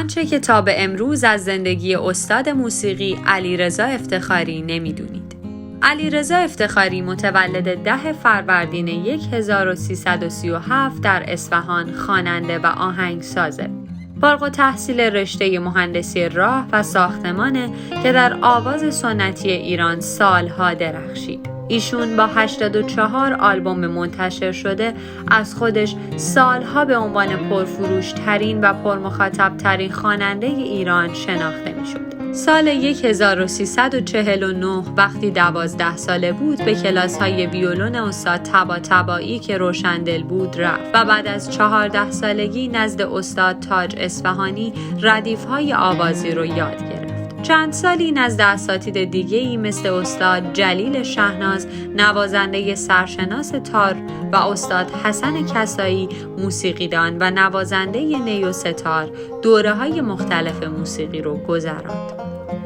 آنچه که تا به امروز از زندگی استاد موسیقی علیرضا افتخاری نمی‌دونید. علیرضا افتخاری متولد 10 فروردین 1337 در اصفهان خواننده و آهنگسازه. فارغ التحصیل رشته مهندسی راه و ساختمانه که در آواز سنتی ایران سالها درخشید. ایشون با 84 آلبوم منتشر شده از خودش سالها به عنوان پرفروش ترین و پرمخاطب ترین خواننده ایران شناخته میشد. سال 1349 وقتی 12 ساله بود به کلاس‌های ویولون استاد طباطبایی که روشندل بود رفت و بعد از 14 سالگی نزد استاد تاج اصفهانی ردیف‌های آوازی رو یاد گرفت. چند سالی نزد اساتید دیگه‌ای مثل استاد جلیل شهناز نوازنده سرشناس تار و استاد حسن کسایی موسیقیدان و نوازنده نی و ستار دوره‌های مختلف موسیقی رو گذراند.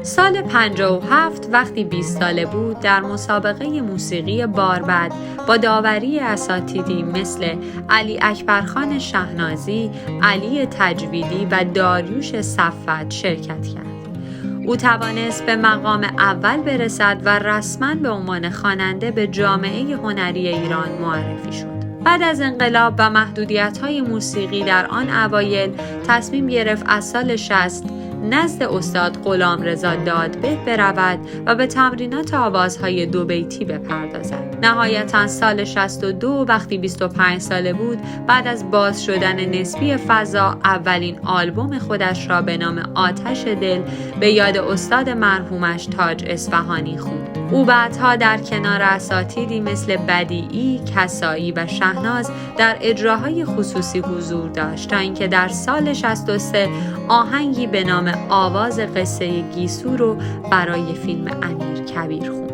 سال 57 وقتی 20 ساله بود در مسابقه موسیقی باربد با داوری اساتیدی مثل علی اکبرخان شهنازی، علی تجویدی و داریوش صفت شرکت کرد. او توانست به مقام اول برسد و رسما به عنوان خواننده به جامعه هنری ایران معرفی شد. بعد از انقلاب و محدودیت‌های موسیقی در آن اوایل تصمیم گرفت از سال 60 نزد استاد غلامرضا دادبه برود و به تمرینات آوازهای دوبیتی بپردازد. نهایتاً سال 62 وقتی 25 ساله بود بعد از باز شدن نسبی فضا اولین آلبوم خودش را به نام آتش دل به یاد استاد مرحومش تاج اصفهانی خوند. او بعدها در کنار اساتیدی مثل بدیعی، کسایی و شهناز در اجراهای خصوصی حضور داشت تا اینکه در سال 63 آهنگی به نام آواز قصه گیسو رو برای فیلم امیرکبیر خوند.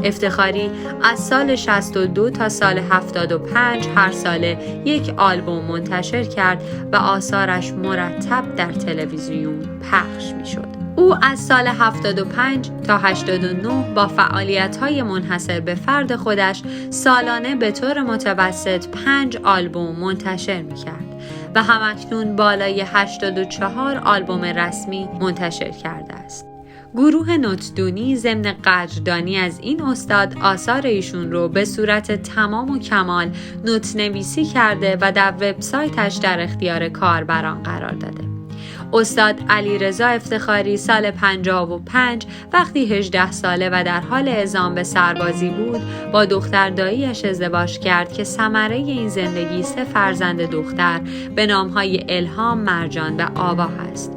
افتخاری از سال 62 تا سال 75 هر ساله یک آلبوم منتشر کرد و آثارش مرتب در تلویزیون پخش می شد. او از سال 75 تا 89 با فعالیت‌های منحصر به فرد خودش سالانه به طور متوسط 5 آلبوم منتشر می‌کرد و همکنون بالای 84 آلبوم رسمی منتشر کرده است. گروه نوت‌دونی ضمن قدردانی از این استاد آثار ایشون رو به صورت تمام و کمال نوت‌نویسی کرده و در وبسایتش در اختیار کاربران قرار داده. استاد علیرضا افتخاری سال 55 وقتی 18 ساله و در حال اعزام به سربازی بود با دختر دایی‌اش ازدواج کرد که ثمره این زندگی 3 فرزند دختر به نام‌های الهام، مرجان و آوا است.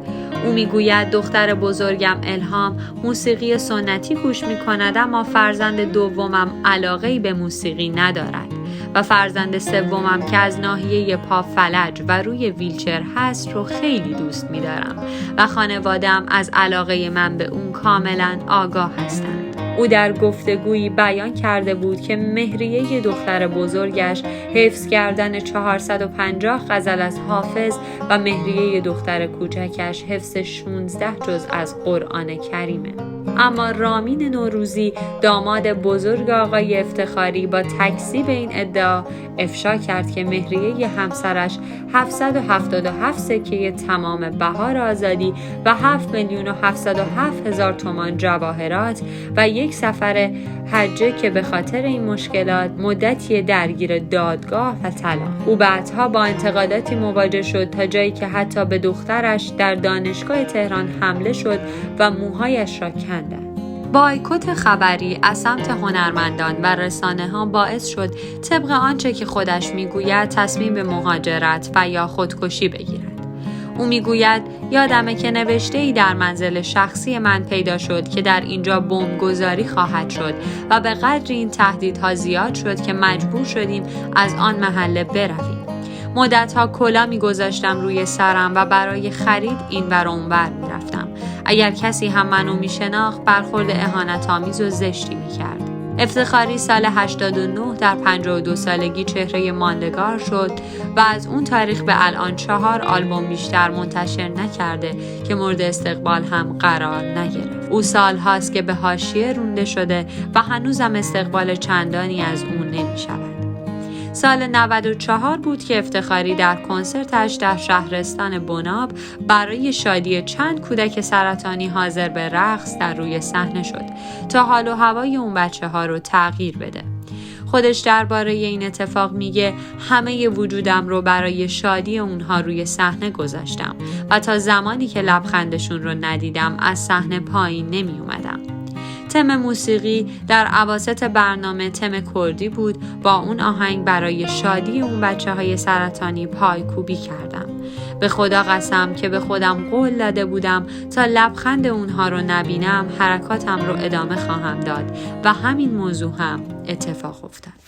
او میگوید دختر بزرگم الهام موسیقی سنتی گوش می‌کند اما فرزند دومم علاقه‌ای به موسیقی ندارد و فرزند سومم که از ناحیه پا فلج و روی ویلچر هست رو خیلی دوست می‌دارم و خانواده‌ام از علاقه من به اون کاملاً آگاه هستند. او در گفتگویی بیان کرده بود که مهریه دختر بزرگش حفظ کردن 450 غزل از حافظ و مهریه دختر کوچکش حفظ 16 جز از قرآن کریمه. اما رامین نوروزی داماد بزرگ آقای افتخاری با تکذیب این ادعا افشا کرد که مهریه همسرش 777 سکه تمام بهار آزادی و 7,707,000 تومان جواهرات و یک سفر حجه که به خاطر این مشکلات مدتی درگیر دادگاه و طلاق. او بعدها با انتقاداتی مواجه شد تا جایی که حتی به دخترش در دانشگاه تهران حمله شد و موهایش را کندند. بایکوت خبری از سمت هنرمندان و رسانه‌ها باعث شد طبق آنچه که خودش میگوید تصمیم به مهاجرت و یا خودکشی بگیرد. او میگوید یادمه که نوشته‌ای در منزل شخصی من پیدا شد که در اینجا بمبگذاری خواهد شد و به قدر این تهدیدها زیاد شد که مجبور شدیم از آن محله برویم. مدت‌ها کلاه می‌گذاشتم روی سرم و برای خرید این ور اون ور می‌رفتم. اگر کسی هم منو می‌شناخت برخورد اهانت‌آمیز و زشتی می‌کرد. افتخاری سال 89 در 52 سالگی چهره ماندگار شد و از اون تاریخ به الان 4 آلبوم بیشتر منتشر نکرده که مورد استقبال هم قرار نگرفت. او سال‌هاست که به حاشیه رونده شده و هنوزم استقبال چندانی از اون نمی‌شود. سال 94 بود که افتخاری در کنسرتش در شهرستان بناب برای شادی چند کودک سرطانی حاضر به رقص در روی صحنه شد تا حال و هوای اون بچه‌ها رو تغییر بده. خودش درباره این اتفاق میگه همه وجودم رو برای شادی اونها روی صحنه گذاشتم و تا زمانی که لبخندشون رو ندیدم از صحنه پایین نمی اومدم. تم موسیقی در اواسط برنامه تم کردی بود. با اون آهنگ برای شادی اون بچه‌های سرطانی پایکوبی کردم. به خدا قسم که به خودم قول داده بودم تا لبخند اونها رو نبینم حرکاتم رو ادامه خواهم داد و همین موضوع هم اتفاق افتاد.